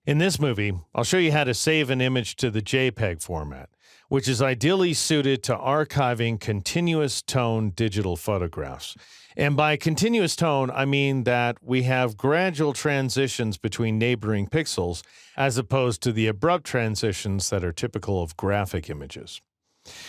In this movie, I'll show you how to save an image to the JPEG format, which is ideally suited to archiving continuous tone digital photographs. And by continuous tone, I mean that we have gradual transitions between neighboring pixels as opposed to the abrupt transitions that are typical of graphic images.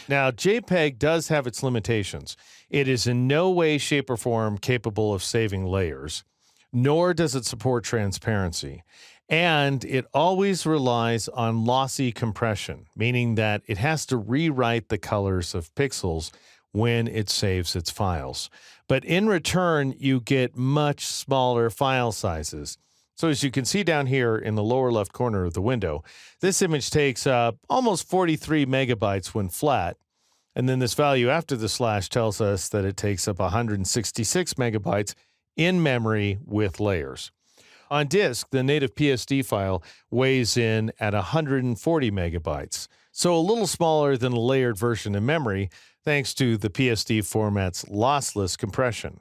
Now, JPEG does have its limitations. It is in no way, shape, or form capable of saving layers, nor does it support transparency. And it always relies on lossy compression, meaning that it has to rewrite the colors of pixels when it saves its files. But in return, you get much smaller file sizes. So as you can see down here in the lower left corner of the window, this image takes up almost 43 megabytes when flat. And then this value after the slash tells us that it takes up 166 megabytes in memory with layers. On disk, the native PSD file weighs in at 140 megabytes, so a little smaller than a layered version in memory thanks to the PSD format's lossless compression.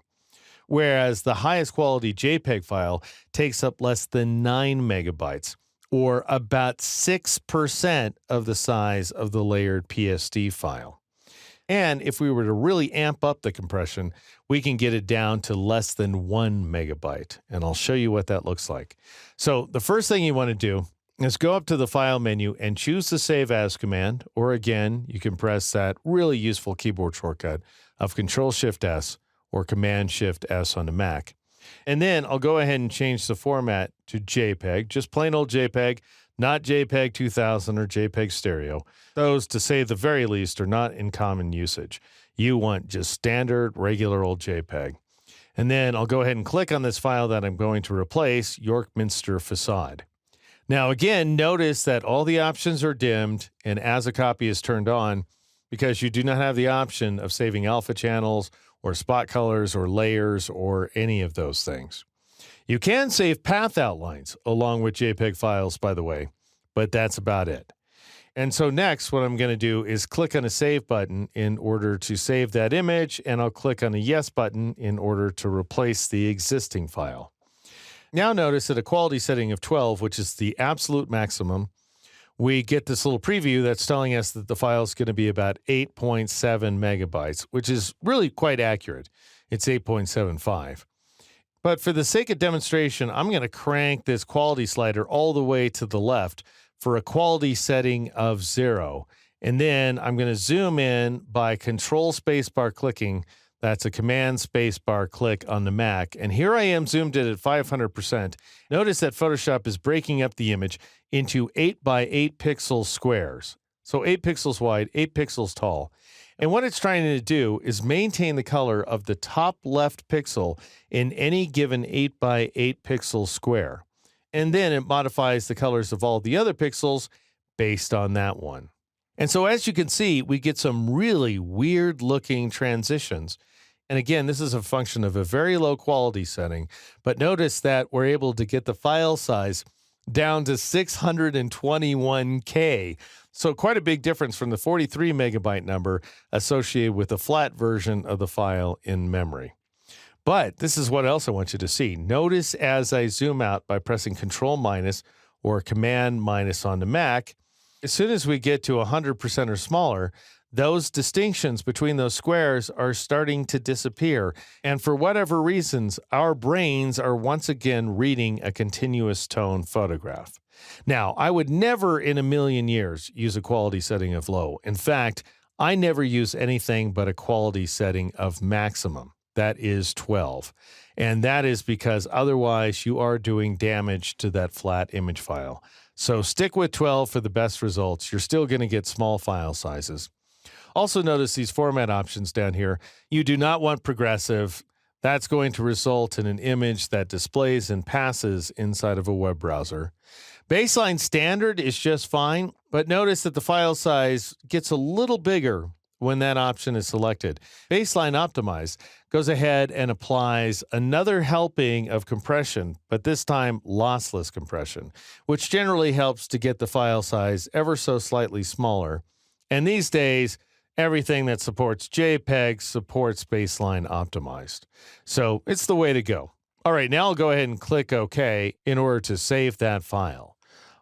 Whereas the highest quality JPEG file takes up less than 9 megabytes, or about 6% of the size of the layered PSD file. And if we were to really amp up the compression, we can get it down to less than 1 megabyte. And I'll show you what that looks like. So the first thing you want to do is go up to the File menu and choose the Save As command, or again, you can press that really useful keyboard shortcut of Control-Shift-S or Command-Shift-S on the Mac. And then I'll go ahead and change the format to JPEG, just plain old JPEG, not JPEG 2000 or JPEG Stereo. Those, to say the very least, are not in common usage. You want just standard, regular old JPEG. And then I'll go ahead and click on this file that I'm going to replace, York Minster Facade. Now again, notice that all the options are dimmed and as a copy is turned on because you do not have the option of saving alpha channels or spot colors or layers or any of those things. You can save path outlines along with JPEG files, by the way, but that's about it. And so next, what I'm going to do is click on a Save button in order to save that image, and I'll click on a Yes button in order to replace the existing file. Now notice at a quality setting of 12, which is the absolute maximum, we get this little preview that's telling us that the file is going to be about 8.7 megabytes, which is really quite accurate. It's 8.75. But for the sake of demonstration, I'm going to crank this quality slider all the way to the left for a quality setting of 0. And then I'm going to zoom in by Control Spacebar clicking. That's a Command Spacebar click on the Mac. And here I am zoomed in at 500%. Notice that Photoshop is breaking up the image into 8 by 8 pixel squares. So 8 pixels wide, 8 pixels tall. And what it's trying to do is maintain the color of the top left pixel in any given 8 by 8 pixel square. And then it modifies the colors of all the other pixels based on that one. And so as you can see, we get some really weird looking transitions. And again, this is a function of a very low quality setting, but notice that we're able to get the file size down to 621K. So quite a big difference from the 43 megabyte number associated with the flat version of the file in memory. But this is what else I want you to see. Notice as I zoom out by pressing Control minus or Command minus on the Mac, as soon as we get to 100% or smaller, those distinctions between those squares are starting to disappear. And for whatever reasons, our brains are once again reading a continuous tone photograph. Now, I would never in a million years use a quality setting of low. In fact, I never use anything but a quality setting of maximum. That is 12. And that is because otherwise you are doing damage to that flat image file. So stick with 12 for the best results. You're still going to get small file sizes. Also notice these format options down here. You do not want progressive. That's going to result in an image that displays and passes inside of a web browser. Baseline standard is just fine, but notice that the file size gets a little bigger when that option is selected. Baseline optimized goes ahead and applies another helping of compression, but this time lossless compression, which generally helps to get the file size ever so slightly smaller. And these days, everything that supports JPEG supports baseline optimized. So it's the way to go. All right, now I'll go ahead and click OK in order to save that file.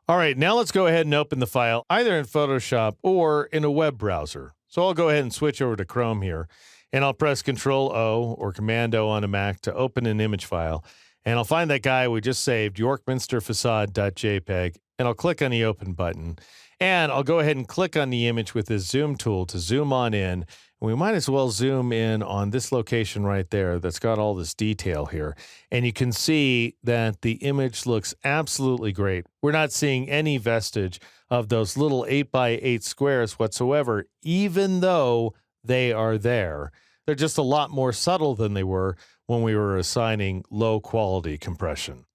All right, now let's go ahead and open the file either in Photoshop or in a web browser. So I'll go ahead and switch over to Chrome here, and I'll press Control O or Command O on a Mac to open an image file. And I'll find that guy we just saved, YorkMinsterFacade.jpg, and I'll click on the Open button. And I'll go ahead and click on the image with this zoom tool to zoom on in. And we might as well zoom in on this location right there that's got all this detail here. And you can see that the image looks absolutely great. We're not seeing any vestige of those little 8x8 squares whatsoever, even though they are there. They're just a lot more subtle than they were when we were assigning low quality compression.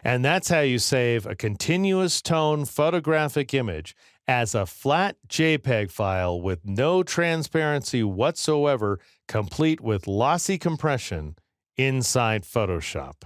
And that's how you save a continuous tone photographic image as a flat JPEG file with no transparency whatsoever, complete with lossy compression inside Photoshop.